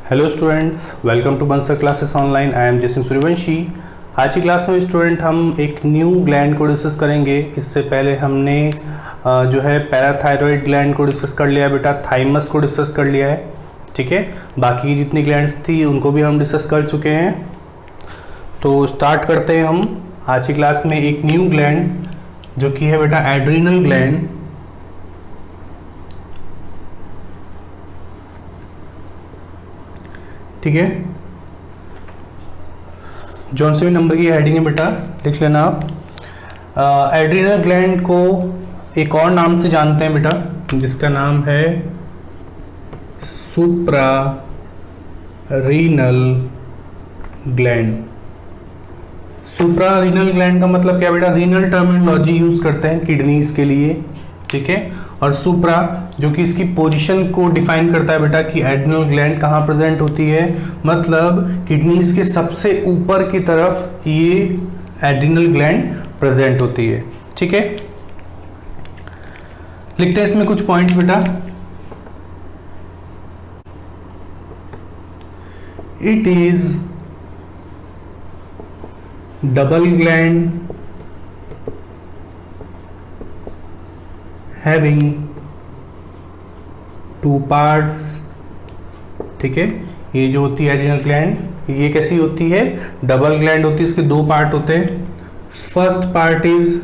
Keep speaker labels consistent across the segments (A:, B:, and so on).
A: Hello students, welcome to Bansal classes online. I am Jaisin Suryavanshi. आज की class में स्टूडेंट हम एक न्यू ग्लैंड को डिस्कस करेंगे। इससे पहले हमने जो है पैराथायरॉयड ग्लैंड को डिस्कस कर लिया बेटा, थाइमस को डिस्कस कर लिया है। ठीक है, बाकी जितनी ग्लैंड्स थी उनको भी हम डिस्कस कर चुके हैं। तो स्टार्ट करते हैं हम आज की क्लास में एक न्यू ग्लैंड जो कि है बेटा एड्रीनल ग्लैंड। ठीक है, जौन से भी नंबर की हेडिंग है बेटा लिख लेना आप। एड्रीनल ग्लैंड को एक और नाम से जानते हैं बेटा, जिसका नाम है supra renal gland. Supra renal gland का मतलब क्या बेटा, रीनल टर्मिनोलॉजी यूज करते हैं किडनीज के लिए। ठीक है, और सुप्रा जो कि इसकी पोजीशन को डिफाइन करता है बेटा कि एड्रिनल ग्लैंड कहाँ प्रेजेंट होती है, मतलब किडनीज के सबसे ऊपर की तरफ ये एड्रिनल ग्लैंड प्रेजेंट होती है। ठीक है, लिखते हैं इसमें कुछ पॉइंट्स बेटा। It is double gland having two parts। ठीक है, ये जो होती है एड्रिनल ग्लैंड, ये कैसी होती है, डबल ग्लैंड होती है। इसके दो पार्ट होते हैं। फर्स्ट पार्ट इज,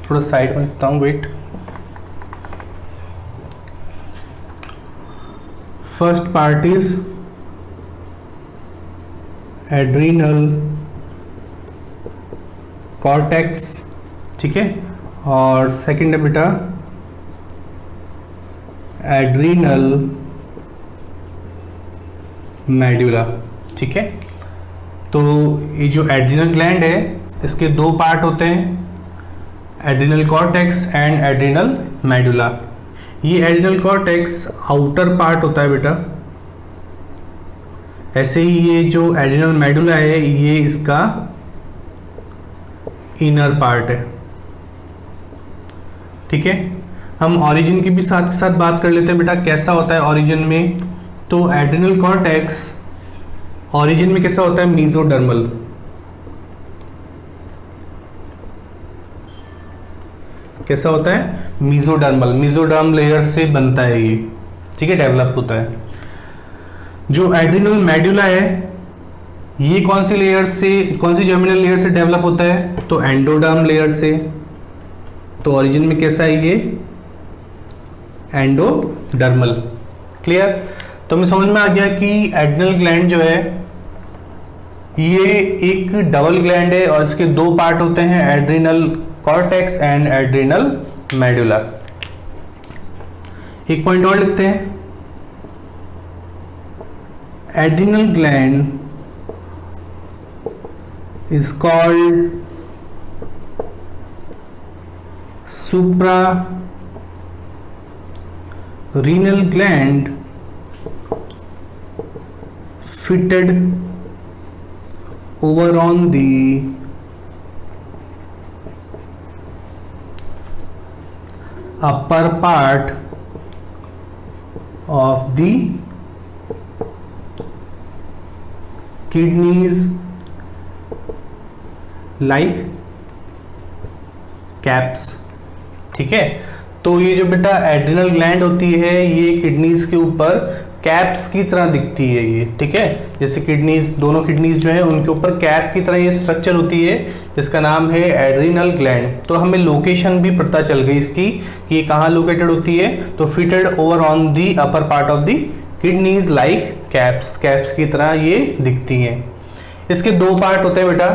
A: थोड़ा साइड में लिखता हूं, wait. First part is adrenal cortex. ठीक है, और सेकंड है बेटा एड्रिनल मेडुला। ठीक है, तो ये जो एड्रिनल ग्लैंड है इसके दो पार्ट होते हैं, adrenal cortex and adrenal medulla. ये एड्रिनल कॉर्टेक्स आउटर पार्ट होता है बेटा, ऐसे ही ये जो एड्रिनल मेडुला है ये इसका इनर पार्ट है। ठीक है, हम ओरिजिन की भी साथ के साथ बात कर लेते हैं बेटा, कैसा होता है ओरिजिन में। तो एड्रिनल कॉर्टेक्स ओरिजिन में कैसा होता है, मीजोडर्मल। कैसा होता है, मीजोडर्मल। मीजोडर्म लेयर से बनता है ये। ठीक है, डेवलप होता है। जो एड्रिनल मेडुला है ये कौन सी लेयर से, कौन सी जर्मिनल लेयर से डेवलप होता है, तो एंडोडर्म लेयर से। तो ओरिजिन में कैसा है ये, एंडोडर्मल। क्लियर, तो हमें समझ में आ गया कि एड्रिनल ग्लैंड जो है ये एक डबल ग्लैंड है और इसके दो पार्ट होते हैं, adrenal cortex and adrenal medulla. एक पॉइंट और लिखते हैं, adrenal gland is called supra renal gland fitted over on the upper part of the kidneys like caps। ठीक है, तो ये जो बेटा एड्रिनल ग्लैंड होती है ये किडनीज के ऊपर कैप्स की तरह दिखती है ये। ठीक है, जैसे किडनीज, दोनों किडनीज जो है उनके ऊपर कैप की तरह ये स्ट्रक्चर होती है, जिसका नाम है एड्रिनल ग्लैंड। तो हमें लोकेशन भी पता चल गई इसकी कि ये कहाँ लोकेटेड होती है, तो fitted over on the upper part of the kidneys like caps. Caps की तरह ये दिखती हैं। इसके दो पार्ट होते हैं बेटा।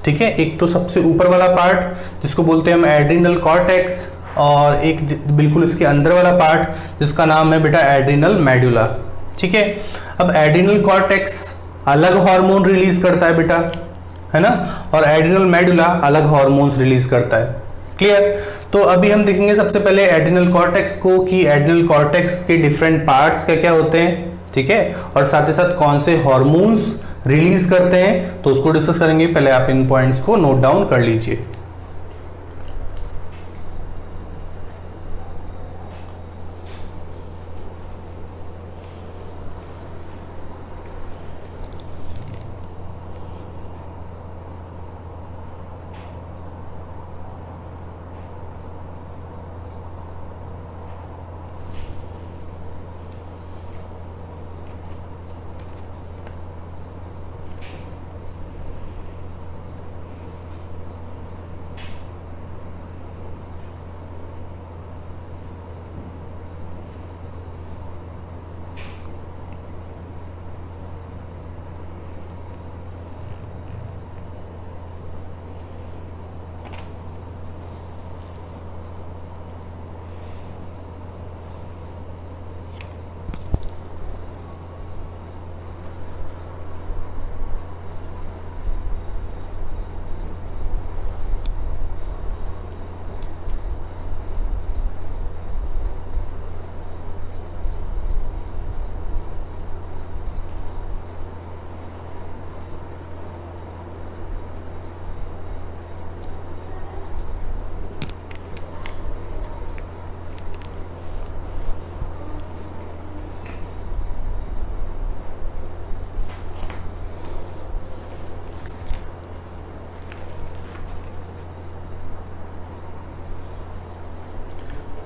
A: ठीक है, एक तो सबसे ऊपर वाला पार्ट जिसको बोलते हैं हम एड्रिनल कॉर्टेक्स, और एक बिल्कुल इसके अंदर वाला पार्ट जिसका नाम है बेटा एड्रिनल मेडुला। ठीक है, अब एड्रिनल कॉर्टेक्स अलग हार्मोन रिलीज करता है बेटा, है ना, और एड्रिनल मेडुला अलग हार्मोन्स रिलीज करता है। क्लियर, तो अभी हम देखेंगे सबसे पहले एड्रिनल कॉर्टेक्स को कि एड्रिनल कॉर्टेक्स के डिफरेंट पार्ट्स क्या क्या होते हैं। ठीक है, और साथ ही साथ कौन से हार्मोन्स रिलीज करते हैं, तो उसको डिस्कस करेंगे। पहले आप इन पॉइंट्स को नोट डाउन कर लीजिए।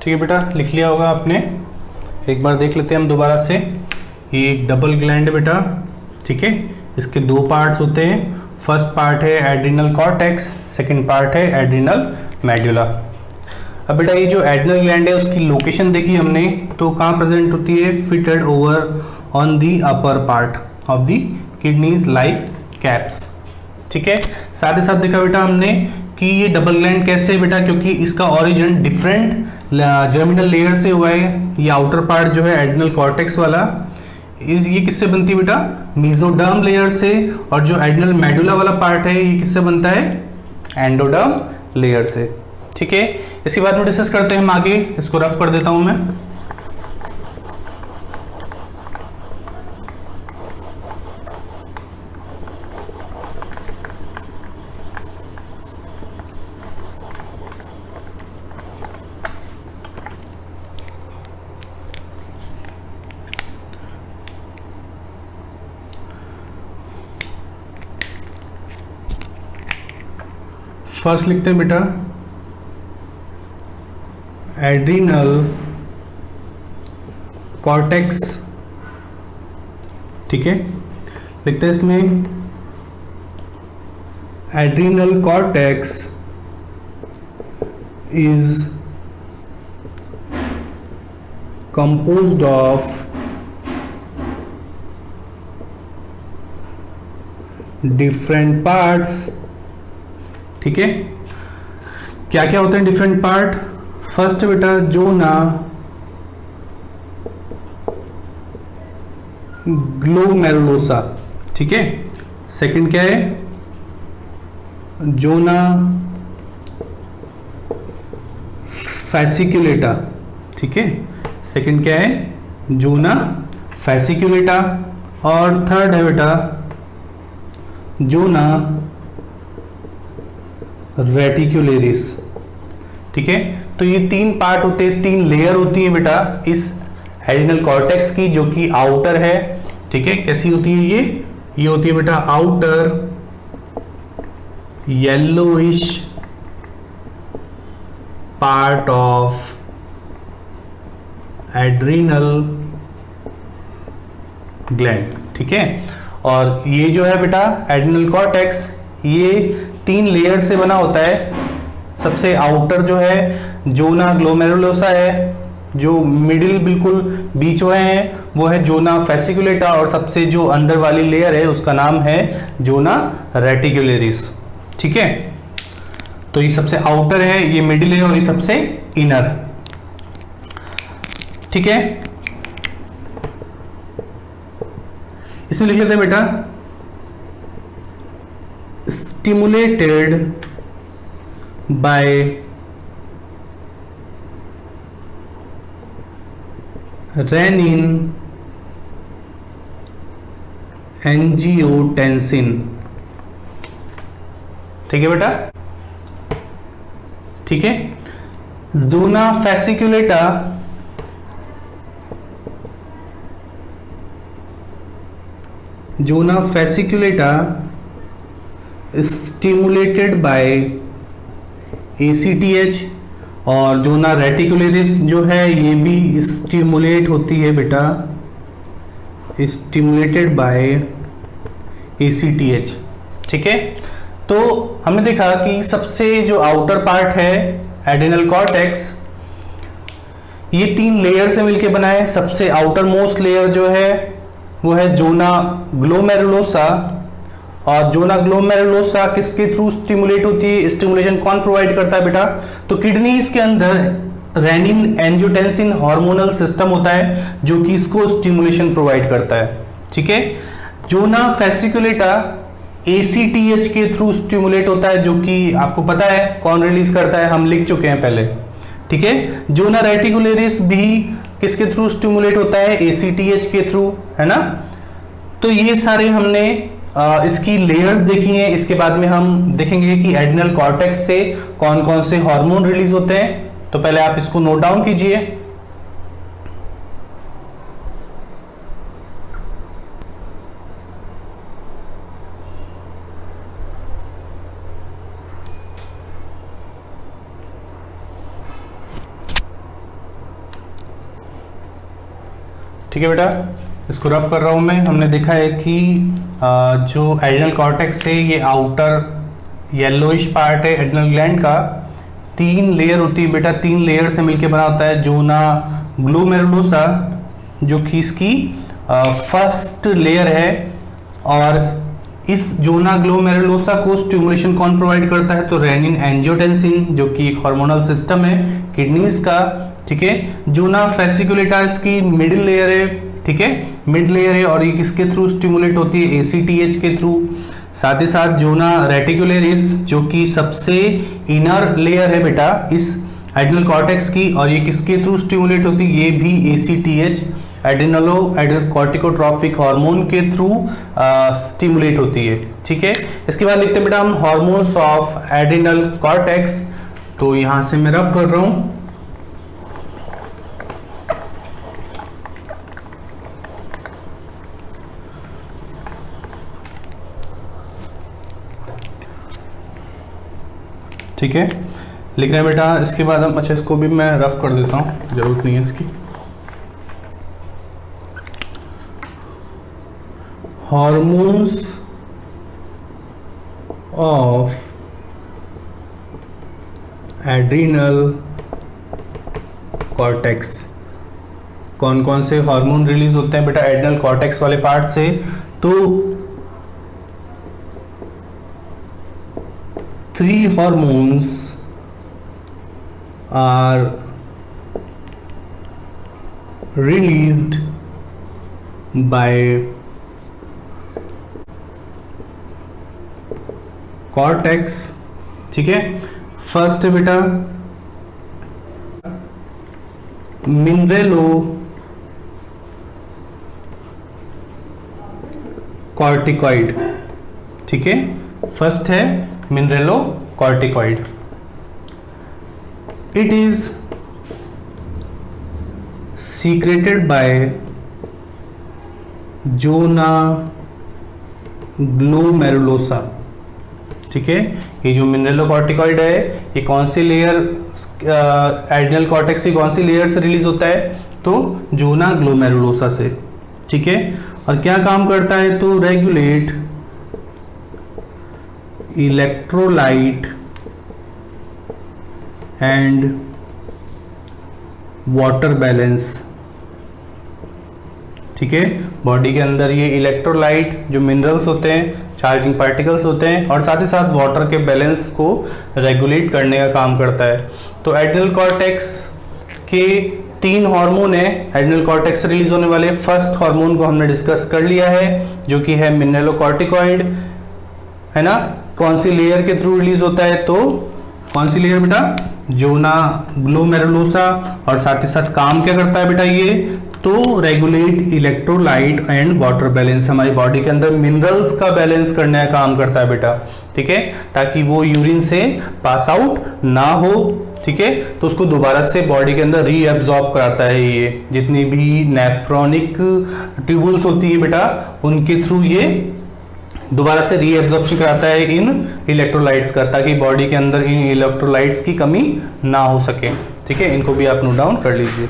A: ठीक है बेटा, लिख लिया होगा आपने। एक बार देख लेते हैं हम दोबारा से। ये एक डबल ग्लैंड है बेटा, ठीक है। इसके दो पार्ट्स होते हैं। फर्स्ट पार्ट है एड्रिनल कॉर्टेक्स, सेकंड पार्ट है एड्रिनल मेडुला। अब बेटा ये जो एड्रिनल ग्लैंड है उसकी लोकेशन देखी हमने, तो कहाँ प्रेजेंट होती है? Fitted over on the upper part of the kidneys like caps, ठीक है। साथ ही साथ देखा बेटा हमने कि ये डबल ग्लैंड कैसे है बेटा, क्योंकि इसका ओरिजिन डिफरेंट जर्मिनल लेयर से हुआ है। ये आउटर पार्ट जो है एड्रिनल कॉर्टेक्स वाला, ये किससे बनती है बेटा? मेसोडर्म लेयर से। और जो एड्रिनल मेडुला वाला पार्ट है ये किससे बनता है? एंडोडर्म लेयर से, ठीक है। इसके बाद में डिस्कस करते हैं हम आगे। इसको रफ कर देता हूं मैं। फर्स्ट लिखते हैं बेटा एड्रिनल कॉर्टेक्स, ठीक है। लिखते हैं इसमें adrenal cortex is composed of different parts, ठीक है। क्या क्या होते हैं डिफरेंट पार्ट? फर्स्ट बेटा जोना ग्लोमेरुलोसा, ठीक है। सेकंड क्या है? जोना फैसिकुलेटा, ठीक है। सेकंड क्या है? जोना फैसिकुलेटा। और थर्ड है बेटा जोना रेटिकुलेरिस, ठीक है। तो ये तीन पार्ट होते हैं, तीन लेयर होती है बेटा इस एड्रिनल कॉर्टेक्स की, जो कि आउटर है, ठीक है। कैसी होती है ये होती है बेटा outer yellowish part of adrenal gland, ठीक है। और ये जो है बेटा एड्रिनल कॉर्टेक्स, ये तीन लेयर से बना होता है। सबसे आउटर जो है जोना ग्लोमेरुलोसा है, जो मिडिल बिल्कुल बीच में है वो है जोना फैसिकुलेटा, और सबसे जो अंदर वाली लेयर है उसका नाम है जोना रेटिकुलेरिस, ठीक है। तो ये सबसे आउटर है, ये मिडिल है, और ये सबसे इनर, ठीक है। इसमें लिख लेते हैं बेटा stimulated by renin angiotensin, ठीक है बेटा, ठीक है। जोना फैसिकुलेटा स्टिमुलेटेड बाय ACTH, और जोना रेटिकुलेरिस जो है ये भी स्टिमुलेट होती है बेटा, स्टिमुलेटेड बाय ACTH, ठीक है। तो हमने देखा कि सबसे जो आउटर पार्ट है एड्रिनल कॉर्टेक्स, ये तीन लेयर से मिलकर बना है। सबसे आउटर मोस्ट लेयर जो है वो है जोना ग्लोमेरुलोसा, और जोना ग्लोमेरुलोसा किसके थ्रू स्टिमुलेट होती है? स्टिमुलेशन कौन प्रोवाइड करता है बेटा? तो किडनीज के अंदर रेनिन एंजियोटेंसिन हार्मोनल सिस्टम होता है जो कि इसको स्टिमुलेशन प्रोवाइड करता है, ठीक है। जोना फैसिकुलेटा ACTH के थ्रू स्टिमुलेट होता है, जो कि आपको पता है कौन रिलीज करता है, हम लिख चुके हैं पहले, ठीक है। जोना रेटिकुलेरिस भी किसके थ्रू स्टिमुलेट होता है? ACTH के थ्रू, है ना। तो ये सारे हमने इसकी लेयर्स देखी हैं। इसके बाद में हम देखेंगे कि एड्रिनल कॉर्टेक्स से कौन कौन से हार्मोन रिलीज होते हैं। तो पहले आप इसको नोट डाउन कीजिए। ठीक है बेटा, इसको रफ कर रहा हूँ मैं। हमने देखा है कि जो एड्रिनल कॉर्टेक्स है ये आउटर येलोइश पार्ट है एड्रिनल ग्लैंड का। 3 लेयर होती है बेटा, 3 लेयर से मिलकर बना होता है जोना ग्लोमेरुलोसा, जो कि इसकी फर्स्ट लेयर है। और इस जोना ग्लोमेरुलोसा को स्टिमुलेशन कौन प्रोवाइड करता है? तो रेनिन एंजियोटेंसिन, जो कि एक हार्मोनल सिस्टम है किडनीज का। ठीक है, जोना फेसिकुलेटा इसकी मिडिल लेयर है। ठीक है, मिड लेयर है और ये किसके थ्रू स्टिमुलेट होती है? ACTH के थ्रू। साथ ही साथ जोना रेटिकुलरिस, जो कि सबसे इनर लेयर है बेटा इस एड्रिनल कॉर्टेक्स की, और ये किसके थ्रू स्टिमुलेट होती है? ये भी ACTH एड्रिनल कॉर्टिकोट्रॉफिक हार्मोन के थ्रू स्टिमुलेट होती है। ठीक है, इसके बाद लिखते हैं बेटा हम हार्मोन्स ऑफ एड्रिनल कॉर्टेक्स। तो यहां से मैं रफ कर रहा हूं। ठीक है, लिख रहे हैं बेटा। इसके बाद हम, अच्छा इसको भी मैं रफ कर देता हूं, जरूरत नहीं है इसकी। Hormones of adrenal cortex. कौन कौन से हार्मोन रिलीज होते हैं बेटा एड्रिनल कॉर्टेक्स वाले पार्ट से? तो 3 hormones are released by cortex. ठीक है, फर्स्ट है बेटा मिनरेलो कॉर्टिकॉइड। ठीक है, फर्स्ट है mineralocorticoid. It is secreted by zona glomerulosa. ठीक है, ये जो मिनरेलोकॉर्टिकॉइड है ये कौन सी लेयर एड्रिनल कॉर्टेक्स की कौन सी लेयर से रिलीज होता है? तो जोना ग्लोमेरुलोसा से। ठीक है, और क्या काम करता है? तो regulate electrolyte and water balance. ठीक है, बॉडी के अंदर ये इलेक्ट्रोलाइट जो मिनरल्स होते हैं, चार्जिंग पार्टिकल्स होते हैं, और साथ ही साथ वाटर के बैलेंस को रेगुलेट करने का काम करता है। तो एड्रिनल कॉर्टेक्स के 3 हार्मोन है एड्रिनल कॉर्टेक्स से रिलीज होने वाले। फर्स्ट हार्मोन को हमने डिस्कस कर लिया है, जो कि है मिनरेलोकॉर्टिकॉइड, है ना। कौन सी लेयर के थ्रू रिलीज होता है? तो कौन सी लेयर बेटा? Zona glomerulosa. और साथ ही साथ काम क्या करता है बेटा ये? तो regulate electrolyte and water balance, हमारी बॉडी के अंदर मिनरल्स का बैलेंस करने का काम करता है बेटा। ठीक है, ताकि वो यूरिन से पास आउट ना हो। ठीक है, तो उसको दोबारा से बॉडी के अंदर रीएब्जॉर्ब कराता है। ये जितनी भी नेफ्रोनिक ट्यूबुल्स होती है बेटा, उनके थ्रू ये दोबारा से रीएब्जॉर्प्शन कराता है इन इलेक्ट्रोलाइट्स का, ताकि बॉडी के अंदर इन इलेक्ट्रोलाइट्स की कमी ना हो सके। ठीक है, इनको भी आप नोट डाउन कर लीजिए।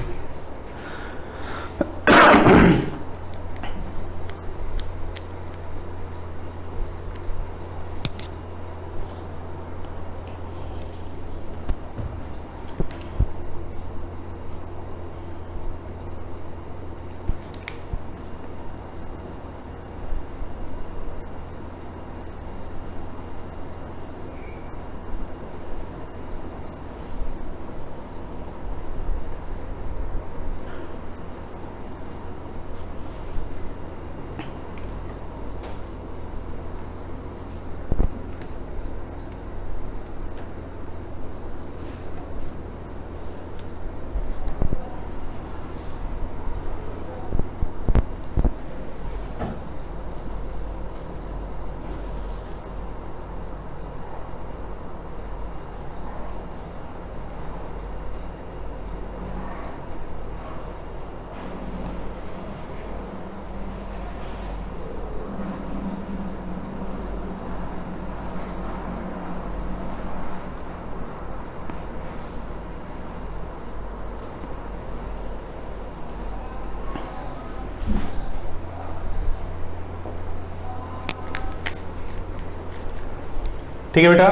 A: ठीक है बेटा,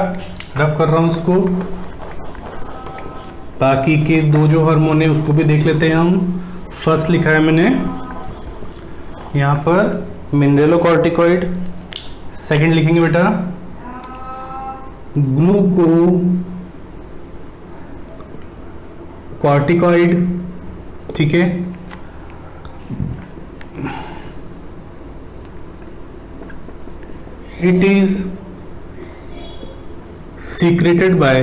A: रफ कर रहा हूँ इसको। बाकी के दो जो हार्मोन है उसको भी देख लेते हैं हम। फर्स्ट लिखा है मैंने यहाँ पर मिनरेलोकॉर्टिकॉइड, सेकंड लिखेंगे बेटा ग्लूकोकॉर्टिकॉइड। ठीक है, it is secreted by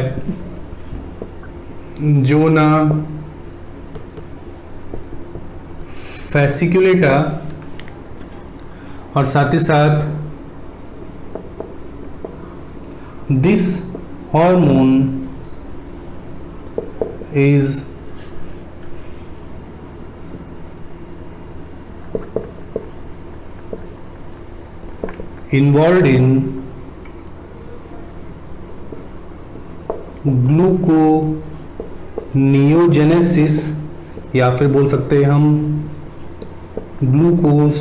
A: zona fasciculata और साथ ही साथ this hormone is involved in gluconeogenesis या फिर बोल सकते हैं हम ग्लूकोज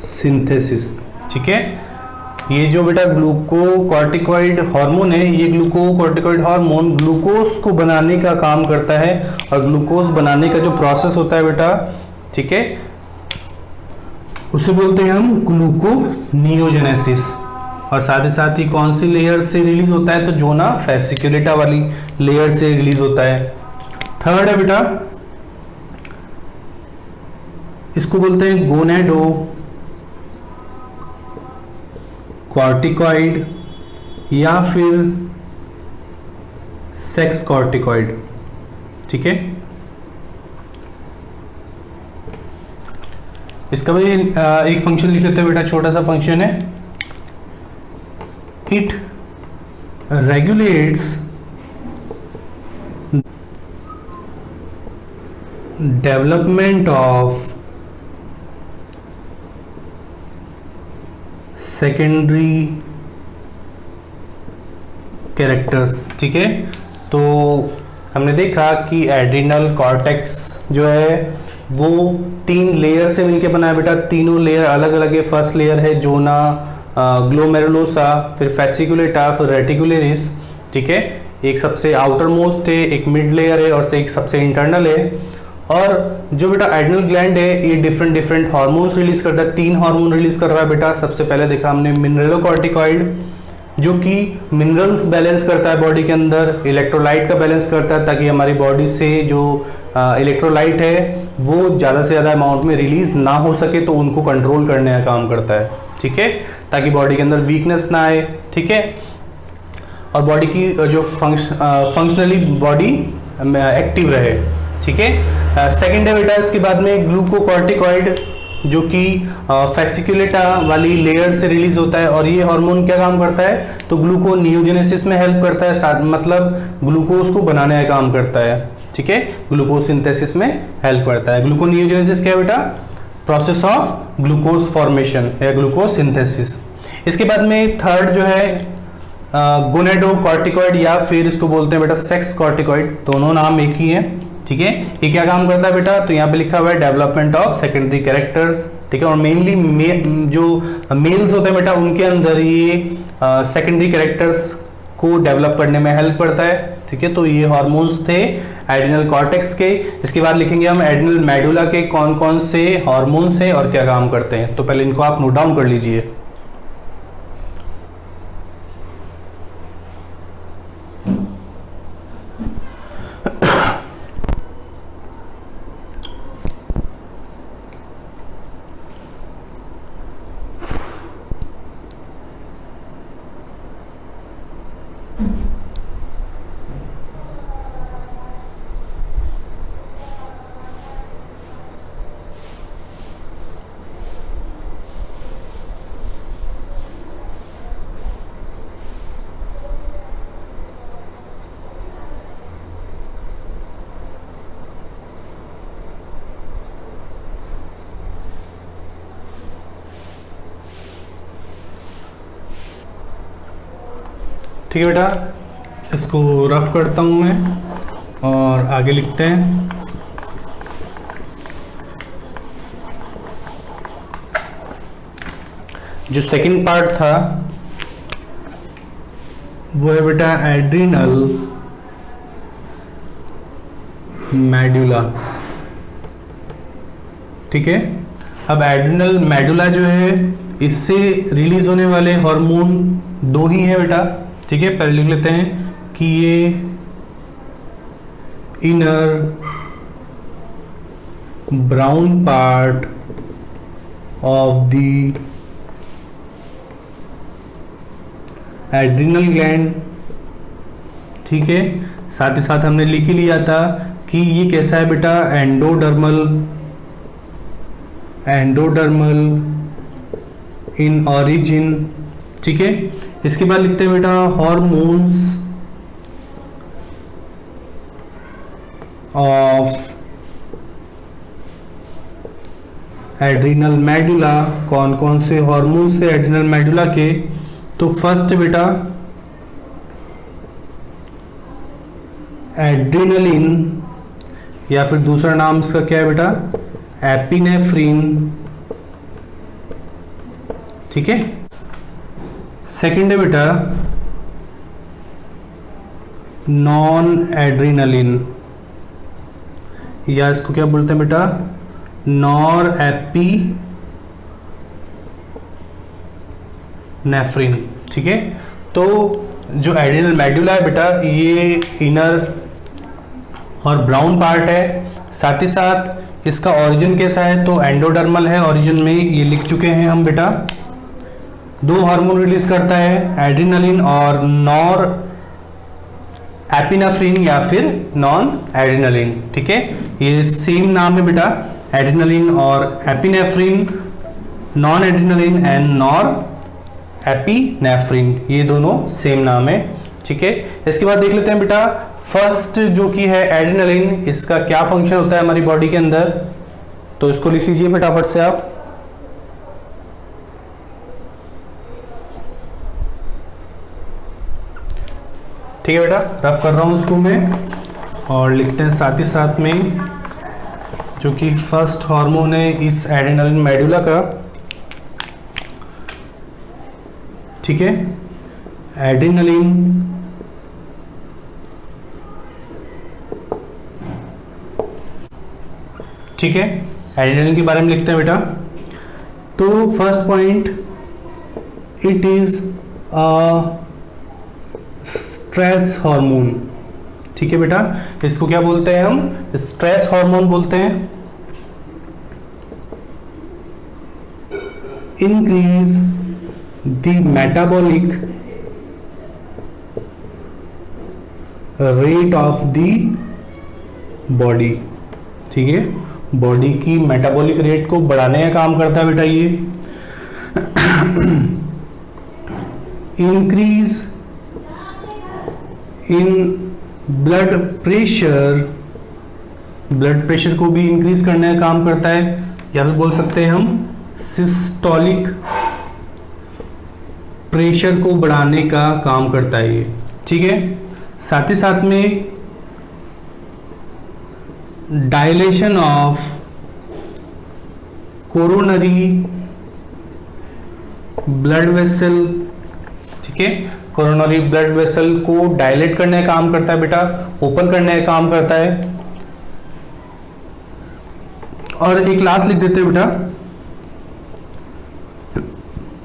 A: सिंथेसिस। ठीक है, ये जो बेटा ग्लूकोकॉर्टिकॉइड हार्मोन है, ये ग्लूकोकॉर्टिकॉइड हार्मोन ग्लूकोज को बनाने का काम करता है और ग्लूकोज बनाने का जो प्रोसेस होता है बेटा, ठीक है, उसे बोलते हैं हम ग्लूकोनियोजेनेसिस। और साथ ही साथ ही कौन सी लेयर से रिलीज होता है, तो जोना फैसिकुलेटा वाली लेयर से रिलीज होता है। थर्ड है बेटा, इसको बोलते हैं गोनेडो कॉर्टिकॉइड या फिर सेक्स कॉर्टिकॉइड। ठीक है, इसका भी एक फंक्शन लिख लेते हैं बेटा, छोटा सा फंक्शन है। It regulates development of secondary characters. ठीक है, तो हमने देखा कि एड्रिनल कॉर्टेक्स जो है वो 3 लेयर से मिलके बना है बेटा। तीनों लेयर अलग अलग है। फर्स्ट लेयर है जोना ग्लोमेरुलोसा, फिर फैसिकुलेटा, फिर रेटिकुलरिस। ठीक है, एक सबसे आउटर मोस्ट है, एक मिड लेयर है और एक सबसे इंटरनल है। और जो बेटा एड्रिनल ग्लैंड है ये डिफरेंट हार्मोन्स रिलीज करता है। 3 हार्मोन रिलीज कर रहा है बेटा। सबसे पहले देखा हमने मिनरेलोकॉर्टिकॉइड, जो कि मिनरल्स बैलेंस करता है बॉडी के अंदर, इलेक्ट्रोलाइट का बैलेंस करता है ताकि हमारी बॉडी से जो इलेक्ट्रोलाइट है वो ज़्यादा से ज़्यादा अमाउंट में रिलीज ना हो सके, तो उनको कंट्रोल करने का काम करता है। ठीक है, ताकि बॉडी के अंदर वीकनेस ना आए। ठीक है, और बॉडी की जो फंक्शनली बॉडी एक्टिव रहे। ठीक है, सेकेंड है बेटा इसके बाद में ग्लूकोकॉर्टिकॉइड, जो कि फैसिकुलेटा वाली लेयर से रिलीज होता है। और ये हार्मोन क्या काम करता है, तो ग्लूकोनियोजेनेसिस में हेल्प करता है, साथ मतलब ग्लूकोज को बनाने का काम करता है। ठीक है, ग्लूकोज सिंथेसिस में हेल्प करता है। ग्लूकोनियोजेनेसिस क्या है बेटा, प्रोसेस ऑफ ग्लूकोज फॉर्मेशन या ग्लूकोज सिंथेसिस। इसके बाद में थर्ड जो है गोनेडोकॉर्टिकॉइड या फिर इसको बोलते हैं बेटा सेक्स कॉर्टिकॉइड, दोनों नाम एक ही है। ठीक है, ये क्या काम करता है बेटा, तो यहाँ पे लिखा हुआ है डेवलपमेंट ऑफ सेकेंडरी कैरेक्टर्स। ठीक है, और मेनली जो मेल्स होते हैं बेटा उनके अंदर ये सेकेंडरी कैरेक्टर्स को डेवलप करने में हेल्प करता है। ठीक है, तो ये हार्मोन्स थे एड्रिनल कॉर्टेक्स के। इसके बाद लिखेंगे हम एड्रिनल मेडुला के कौन कौन से हार्मोन्स हैं और क्या काम करते हैं। तो पहले इनको आप नोट डाउन कर लीजिए। ठीक है बेटा, इसको रफ करता हूँ मैं और आगे लिखते हैं। जो सेकंड पार्ट था वो है बेटा एड्रिनल मेडुला। ठीक है, अब एड्रिनल मेडुला जो है इससे रिलीज होने वाले हार्मोन दो ही हैं बेटा। ठीक है, पहले लिख लेते हैं कि ये inner brown part of the adrenal gland. ठीक है, साथ ही साथ हमने लिख ही लिया था कि ये कैसा है बेटा, एंडोडर्मल इन ऑरिजिन। ठीक है, इसके बाद लिखते हैं बेटा हॉर्मोन्स ऑफ एड्रिनल मेडुला। कौन कौन से हार्मोन्स है एड्रिनल मेडुला के? तो फर्स्ट बेटा एड्रिनलिन, या फिर दूसरा नाम इसका क्या है बेटा, एपिनेफ्रिन। ठीक है, सेकंड है बेटा नॉन एड्रिनलिन, या इसको क्या बोलते हैं बेटा, नॉर एपिनेफ्रिन। ठीक है, तो जो एड्रिनल मेडुला है बेटा ये इनर और ब्राउन पार्ट है, साथ ही साथ इसका ओरिजिन कैसा है, तो एंडोडर्मल है। ओरिजिन में ये लिख चुके हैं हम बेटा, दो हार्मोन रिलीज करता है, एड्रिनलिन और नॉर एपिनेफ्रिन या फिर नॉन एड्रिनलिन। ठीक है, ये सेम नाम है बेटा, एड्रिनलिन और epinephrine, non adrenaline and nor epinephrine, ये दोनों सेम नाम है। ठीक है, इसके बाद देख लेते हैं बेटा फर्स्ट जो कि है एड्रिनलिन, इसका क्या फंक्शन होता है हमारी बॉडी के अंदर, तो इसको लिख लीजिए फटाफट से आप। ठीक है बेटा, रफ कर रहा हूं उसको मैं, और लिखते हैं साथ ही साथ में जो कि फर्स्ट हार्मोन है इस एड्रिनल मेडुला का। ठीक है, एड्रिनलिन ठीक है, एड्रिनलिन के बारे में लिखते हैं बेटा। तो first point, it is a stress hormone. ठीक है बेटा, इसको क्या बोलते हैं हम, स्ट्रेस हार्मोन बोलते हैं। Increase the metabolic rate of the body. ठीक है, बॉडी की मेटाबॉलिक रेट को बढ़ाने का काम करता है बेटा ये। Increase in blood pressure, blood pressure को भी इंक्रीज करने का काम करता है, या फिर बोल सकते हैं हम सिस्टोलिक प्रेशर को बढ़ाने का काम करता है ये। ठीक है, साथ ही साथ में dilation of coronary blood vessel. ठीक है, कोरोनरी ब्लड वेसल को डायलेट करने का काम करता है बेटा, ओपन करने का काम करता है। और एक लास्ट लिख देते हैं बेटा,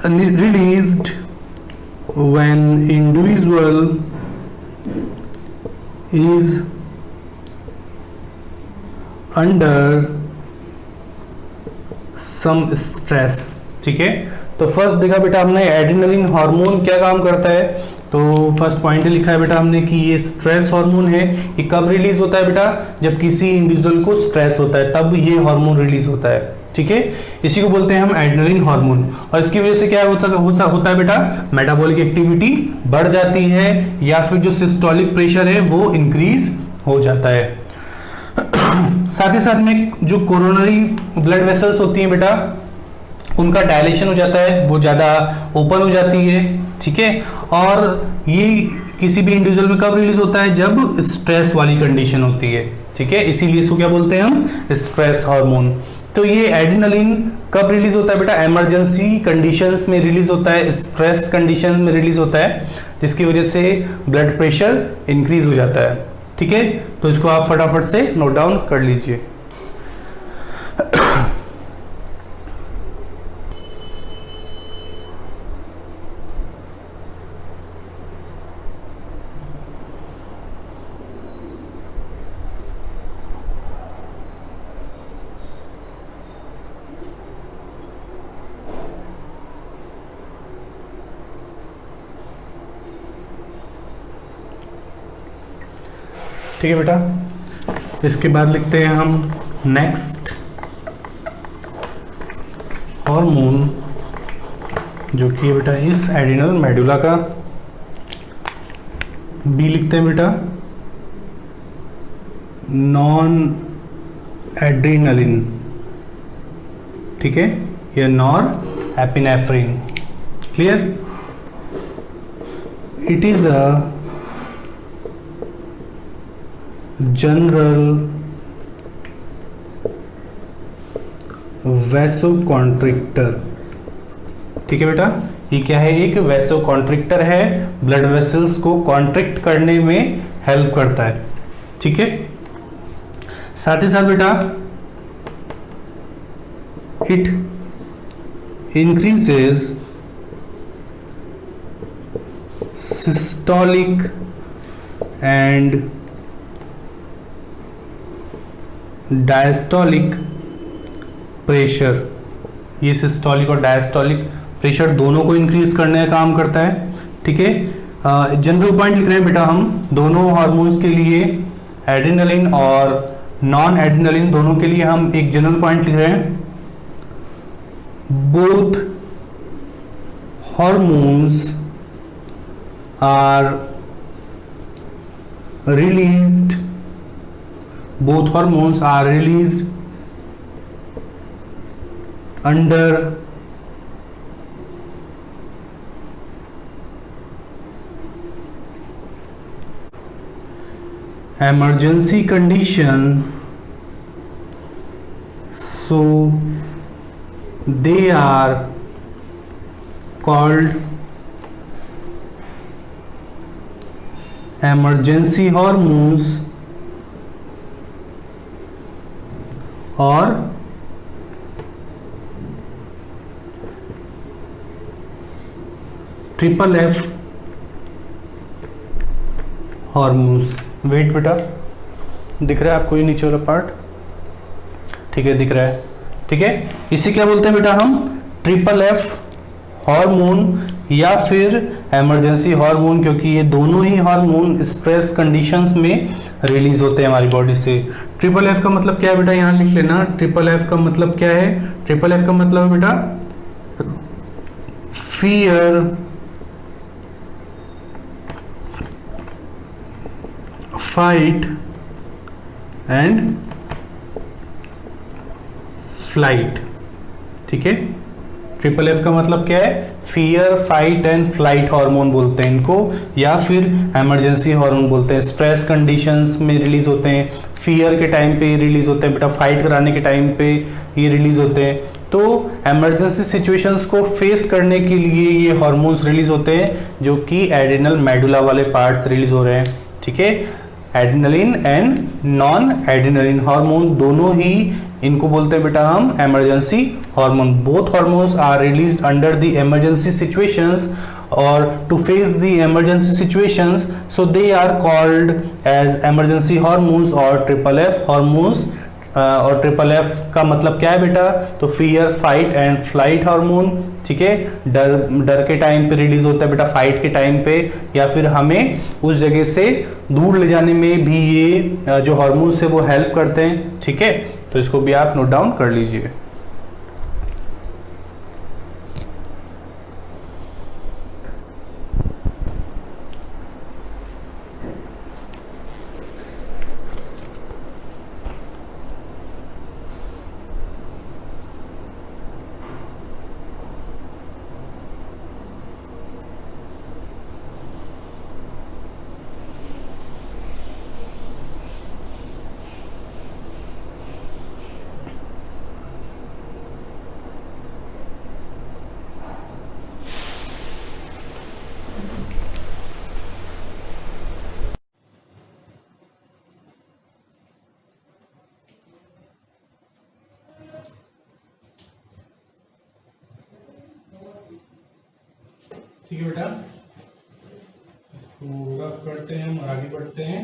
A: released when individual is under some stress। ठीक है, तो फर्स्ट देखा बेटा हमने एड्रिनलिन हार्मोन क्या काम करता है, तो फर्स्ट पॉइंट लिखा है बेटा हमने कि ये स्ट्रेस हार्मोन है। ये कब रिलीज होता है बेटा, जब किसी इंडिविजुअल को स्ट्रेस होता है तब ये हार्मोन रिलीज होता है। ठीक है, इसी को बोलते हैं हम एड्रेनलिन हार्मोन, और इसकी वजह से क्या होता है बेटा, मेटाबॉलिक एक्टिविटी बढ़ जाती है, या फिर जो सिस्टोलिक प्रेशर है वो इंक्रीज हो जाता है। साथ ही साथ में जो कोरोनरी ब्लड वेसल्स होती हैं बेटा, उनका डायलेशन हो जाता है, वो ज़्यादा ओपन हो जाती है। ठीक है, और ये किसी भी इंडिविजुअल में कब रिलीज होता है, जब स्ट्रेस वाली कंडीशन होती है। ठीक है, इसीलिए इसको क्या बोलते हैं हम, स्ट्रेस हार्मोन। तो ये एड्रेनलिन कब रिलीज होता है बेटा, इमरजेंसी कंडीशंस में रिलीज होता है, स्ट्रेस कंडीशन में रिलीज होता है, जिसकी वजह से ब्लड प्रेशर इंक्रीज हो जाता है। ठीक है, तो इसको आप फटाफट से नोट डाउन कर लीजिए। ठीक है बेटा, इसके बाद लिखते हैं हम नेक्स्ट हार्मोन, जो कि है बेटा इस एड्रिनल मेडुला का। बी लिखते हैं बेटा नॉन एड्रिनलिन। ठीक है, ये norepinephrine. Clear? It is a general vasoconstrictor. ठीक है बेटा, ये क्या है? एक वैसोकॉन्ट्रिक्टर है, ब्लड वेसल्स को कॉन्ट्रिक्ट करने में हेल्प करता है। ठीक है, साथ ही साथ बेटा it increases systolic and diastolic pressure. ये सिस्टोलिक और डायस्टोलिक प्रेशर दोनों को इंक्रीज करने का काम करता है। ठीक है, जनरल पॉइंट लिख रहे हैं बेटा हम दोनों हार्मोन्स के लिए, एड्रिनलिन और नॉन एड्रिनलिन दोनों के लिए हम एक जनरल पॉइंट लिख रहे हैं। Both hormones are released both hormones are released under emergency condition, so they are called emergency hormones और ट्रिपल एफ हार्मोन्स। वेट बेटा, दिख रहा है आपको ये नीचे वाला पार्ट? ठीक है, दिख रहा है। ठीक है, इसे क्या बोलते हैं बेटा हम? ट्रिपल एफ हार्मोन या फिर इमरजेंसी हार्मोन, क्योंकि ये दोनों ही हार्मोन स्ट्रेस कंडीशंस में रिलीज होते हैं हमारी बॉडी से। ट्रिपल एफ का मतलब क्या है बेटा? यहाँ लिख लेना। ट्रिपल एफ का मतलब क्या है? ट्रिपल एफ का मतलब है बेटा फियर, फाइट एंड फ्लाइट। ठीक है, ट्रिपल एफ का मतलब क्या है? Fear, fight and flight hormone बोलते हैं इनको, या फिर इमरजेंसी हार्मोन बोलते हैं। स्ट्रेस कंडीशंस में रिलीज होते हैं, फियर के टाइम पे रिलीज होते हैं बेटा, फाइट कराने के टाइम पे ये रिलीज होते हैं। तो इमरजेंसी सिचुएशंस को फेस करने के लिए ये हार्मोन्स रिलीज होते हैं, जो कि एड्रिनल मेडुला वाले पार्ट्स रिलीज हो रहे हैं। ठीक है, adrenaline and non adrenaline hormone दोनों ही इनको बोलते हैं बेटा हम emergency hormone. Both hormones are released under the emergency situations or to face the emergency situations, so they are called as emergency hormones or triple F hormones। और triple F का मतलब क्या है बेटा? तो fear, fight and flight hormone. ठीक है, डर के टाइम पे रिलीज होता है बेटा, फाइट के टाइम पे, या फिर हमें उस जगह से दूर ले जाने में भी ये जो हार्मोन्स है वो हेल्प करते हैं। ठीक है, तो इसको भी आप नोट डाउन कर लीजिए। ठीक है बेटा, इसको रफ करते हैं और आगे बढ़ते हैं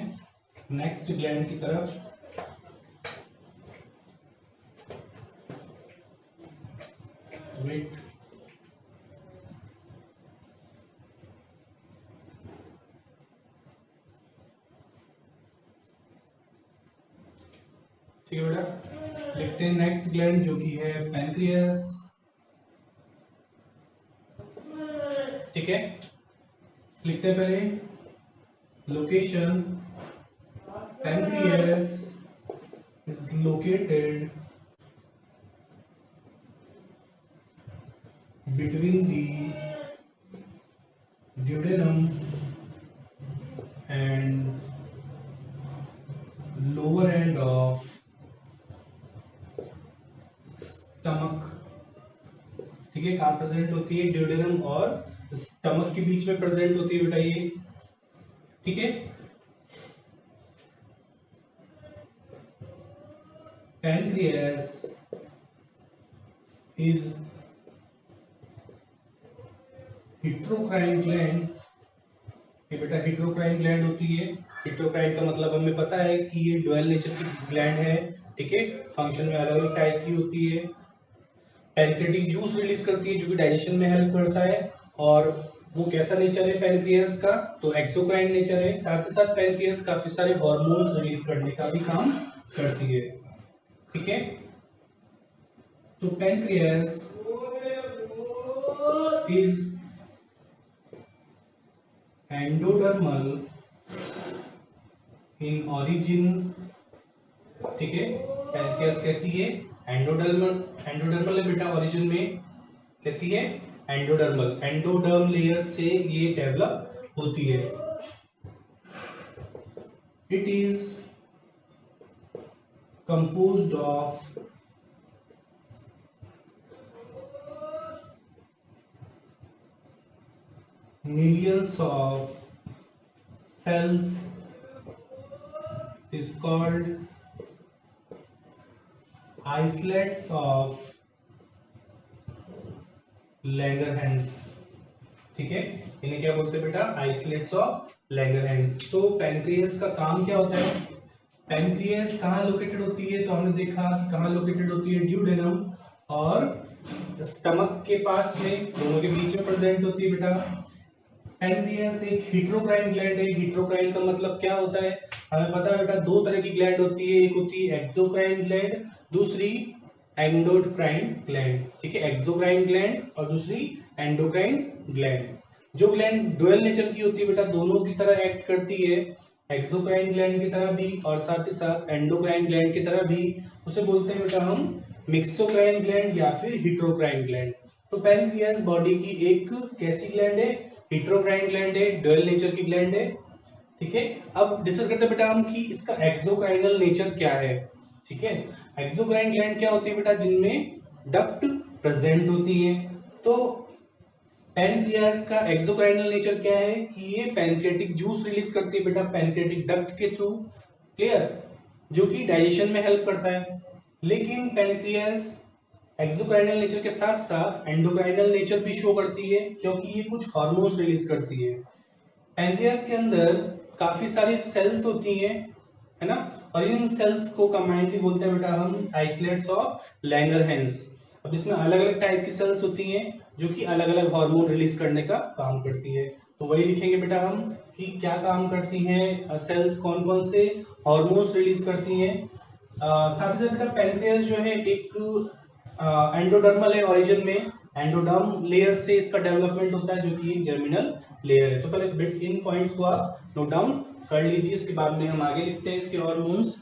A: नेक्स्ट ग्लैंड की तरफ। वेट, ठीक है बेटा, लिखते हैं नेक्स्ट ग्लैंड जो कि है पैनक्रियास। ठीक है, लिखते हैं पहले location, pancreas is located between the duodenum and lower end of stomach। ठीक है, कहाँ प्रेजेंट होती है? ड्यूडेनम और स्टमक के बीच में प्रेजेंट होती है बेटा ये। ठीक है, पैनक्रियास इज हिट्रोक्राइन ग्लैंड। ये बेटा हिट्रोक्राइन ग्लैंड होती है। हिट्रोक्राइन का मतलब हमें पता है कि ये ड्यूअल नेचर की ग्लैंड है। ठीक है, फंक्शन में अलग अलग टाइप की होती है। पैनक्रियाटिक जूस रिलीज करती है जो कि डाइजेशन में हेल्प करता है। और वो कैसा नेचर है पैनक्रियास का? तो एक्सोक्राइन नेचर है। साथ ही साथ पैनक्रियास काफी सारे हार्मोन्स रिलीज करने का भी काम करती है। ठीक है, तो pancreas is endodermal in origin. ठीक है, पैनक्रियास कैसी है? एंडोडर्मल। एंडोडर्मल है बेटा ओरिजिन में। कैसी है? एंडोडर्मल। एंडोडर्म लेयर से ये डेवलप होती है। It is composed of millions of cells, is called islets of Langerhans। ठीक है, इन्हें क्या बोलते हैं बेटा? Islets of Langerhans. तो पैनक्रियास का काम क्या होता है? पैनक्रियास कहाँ लोकेटेड होती है? तो हमने देखा कि कहाँ लोकेटेड होती है, ड्यूडेनम और स्टमक के पास में, दोनों के बीच में प्रेजेंट होती है बेटा। पैनक्रियास एक हिट्रोक्राइन ग्लैंड है। हिट्रोक्राइन का मतलब क्या होता है? हमें पता है बेटा दो तरह की ग्लैंड होती है, एक होती है एक्सोक्राइन ग्लैंड, दूसरी एंडोक्राइन ग्लैंड। ठीक है, एक्सोक्राइन ग्लैंड और दूसरी एंडोक्राइन ग्लैंड। जो ग्लैंड डुअल नेचर की होती है बेटा, दोनों की तरह एक्ट करती है, एक्सोक्राइन ग्लैंड की तरह भी और साथ ही साथ एंडोक्राइन ग्लैंड की तरह भी। उसे बोलते हैं बेटा हम मिक्सोक्राइन ग्लैंड या फिर हिट्रोक्राइन ग्लैंड। तो पैनक्रियास बॉडी की एक कैसी ग्लैंड है? हिट्रोक्राइन ग्लैंड है, डुअल नेचर की ग्लैंड है। ठीक है, अब डिस्कस करते हैं बेटा हम कि इसका एक्सोक्राइनल नेचर क्या है। ठीक है, एक्सोक्राइन ग्लैंड क्या होती है बेटा? जिनमें डक्ट प्रेजेंट होती है। तो पैनक्रियास का एक्सोक्राइनल नेचर क्या है? कि ये पैनक्रियाटिक जूस रिलीज करती है बेटा पैनक्रियाटिक डक्ट के थ्रू। क्लियर, जो कि डाइजेशन में हेल्प करता है। लेकिन पैनक्रियास एक्सोक्राइनल नेचर के साथ साथ एंडोक्राइनल नेचर भी शो करती है, क्योंकि ये कुछ हार्मोन्स रिलीज करती है। पैनक्रियास के अंदर काफी सारी सेल्स होती हैं, है ना, और इन सेल्स को कंबाइनली बोलते हैं बेटा हम आइसलेट्स ऑफ लैंगरहैंस। अब इसमें अलग अलग टाइप की सेल्स होती हैं जो कि अलग अलग हार्मोन रिलीज करने का काम करती है। तो वही लिखेंगे बेटा हम कि क्या काम करती हैं सेल्स, कौन कौन से हार्मोन्स रिलीज करती हैं। साथ ही साथ बेटा पैनक्रियास जो है एक एंडोडर्मल है ओरिजिन में। एंडोडर्म लेयर से इसका डेवलपमेंट होता है जो कि एक जर्मिनल लेयर है। तो पहले इन पॉइंट्स को आप नोट डाउन कर लीजिए, इसके बाद में हम आगे लिखते हैं इसके हार्मोन्स।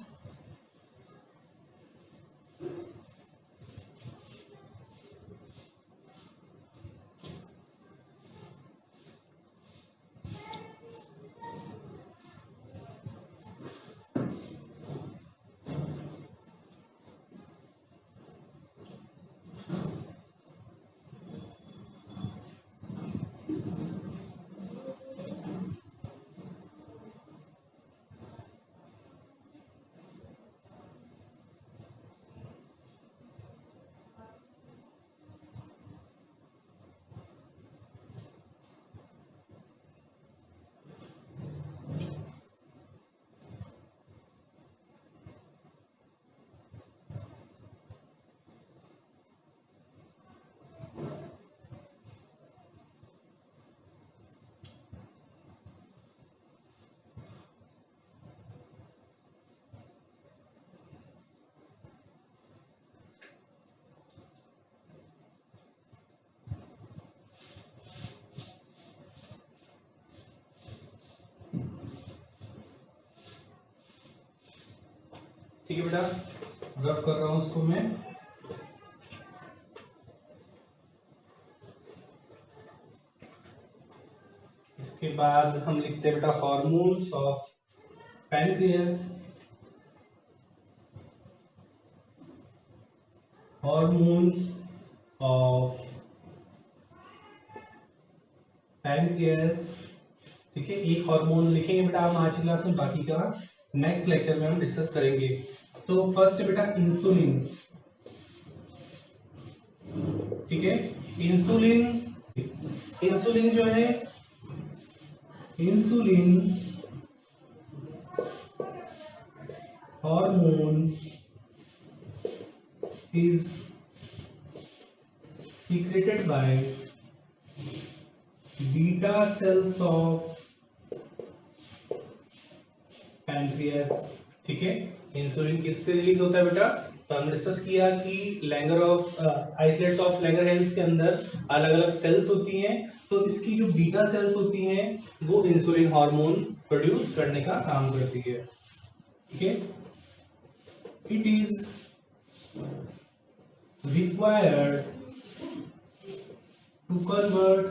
A: ठीक है बेटा, रफ कर रहा हूं उसको मैं। इसके बाद हम लिखते हैं बेटा hormones of pancreas. Hormones of pancreas. ठीक है, एक हार्मोन लिखेंगे बेटा हम आज की क्लास में, बाकी का नेक्स्ट लेक्चर में हम डिस्कस करेंगे। तो फर्स्ट बेटा इंसुलिन। ठीक है, इंसुलिन, इंसुलिन जो है, insulin hormone is secreted by beta cells of pancreas। ठीक है, इंसुलिन किससे रिलीज होता है बेटा? तो हमने डिस्कस किया कि Langer of isolates of Langerhans के अंदर अलग अलग सेल्स होती हैं, तो इसकी जो बीटा सेल्स होती हैं वो इंसुलिन हार्मोन प्रोड्यूस करने का काम करती है। ठीक है, it is required to convert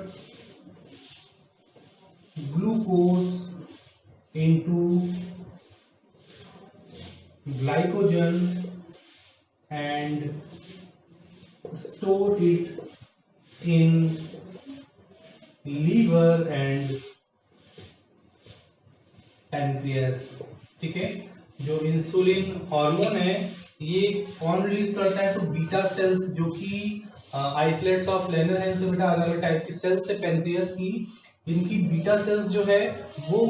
A: glucose into glycogen and store it in liver and pancreas। ठीक है, जो इंसुलिन हार्मोन है ये कौन रिलीज करता है? तो बीटा सेल्स, जो कि आइसोलेट्स ऑफ लैंगरहैंस से बेटा अलग अलग टाइप की सेल्स है पैनक्रियास की, इनकी बीटा सेल्स जो है वो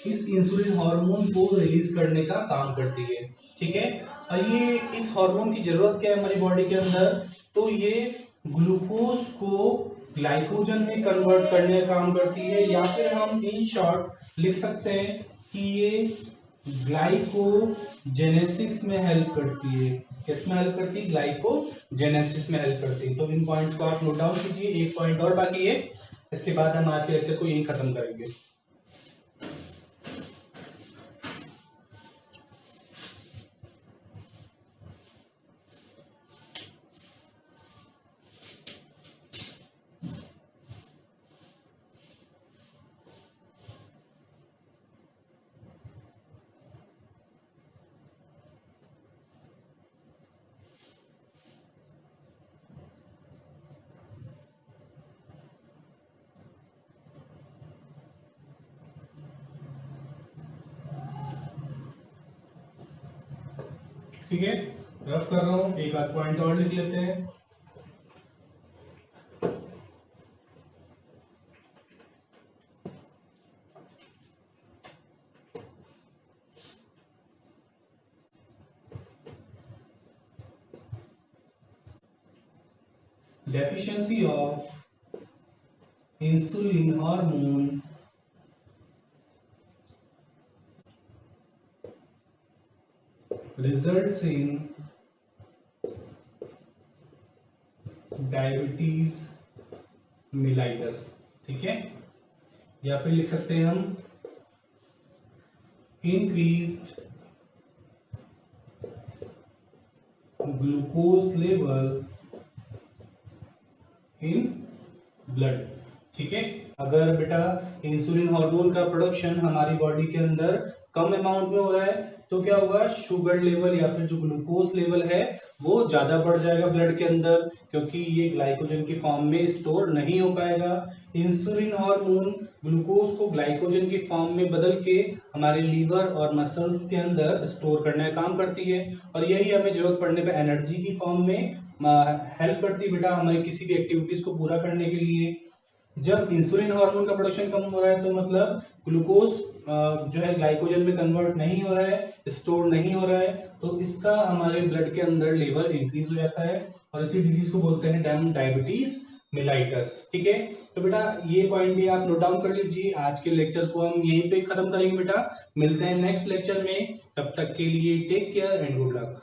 A: इस इंसुलिन हार्मोन को रिलीज करने का काम करती है। ठीक है, और ये इस हार्मोन की जरूरत क्या है हमारी बॉडी के अंदर? तो ये ग्लूकोज को ग्लाइकोजन में कन्वर्ट करने का काम करती है, या फिर हम इन शॉर्ट लिख सकते हैं कि ये ग्लाइकोजेनेसिस में हेल्प करती है। किसमें हेल्प करती है? ग्लाइकोजेनेसिस में हेल्प करती है। तो इन पॉइंट्स को आप नोट डाउन कीजिए। एक पॉइंट और बाकी है, इसके बाद हम आज के लेक्चर को यहीं खत्म करेंगे। ठीक है, रफ कर रहा हूं, एक आध पॉइंट और लिख लेते हैं। Deficiency of insulin hormone results in diabetes mellitus. ठीक है, या फिर लिख सकते हैं हम increased glucose level in blood. ठीक है, अगर बेटा इंसुलिन हार्मोन का प्रोडक्शन हमारी बॉडी के अंदर कम अमाउंट में हो रहा है तो क्या होगा? शुगर लेवल या फिर जो ग्लूकोज लेवल है वो ज्यादा बढ़ जाएगा ब्लड के अंदर, क्योंकि ये ग्लाइकोजन की फॉर्म में स्टोर नहीं हो पाएगा। इंसुलिन हार्मोन ग्लूकोज को ग्लाइकोजन की फॉर्म में बदल के हमारे लीवर और मसल्स के अंदर स्टोर करने का काम करती है, और यही हमें जरूरत पड़ने पर एनर्जी की फॉर्म में हेल्प करती है बेटा हमारी किसी भी एक्टिविटीज को पूरा करने के लिए। जब इंसुलिन हार्मोन का प्रोडक्शन कम हो रहा है तो मतलब ग्लूकोज जो है ग्लाइकोजन में कन्वर्ट नहीं हो रहा है, स्टोर नहीं हो रहा है, तो इसका हमारे ब्लड के अंदर लेवल इंक्रीज हो जाता है, और इसी डिजीज को बोलते हैं डायबिटीज मिलाइटस। ठीक है, तो बेटा ये पॉइंट भी आप नोट डाउन कर लीजिए। आज के लेक्चर को हम यहीं पे खत्म करेंगे बेटा, मिलते हैं नेक्स्ट लेक्चर में, तब तक के लिए take care and good luck.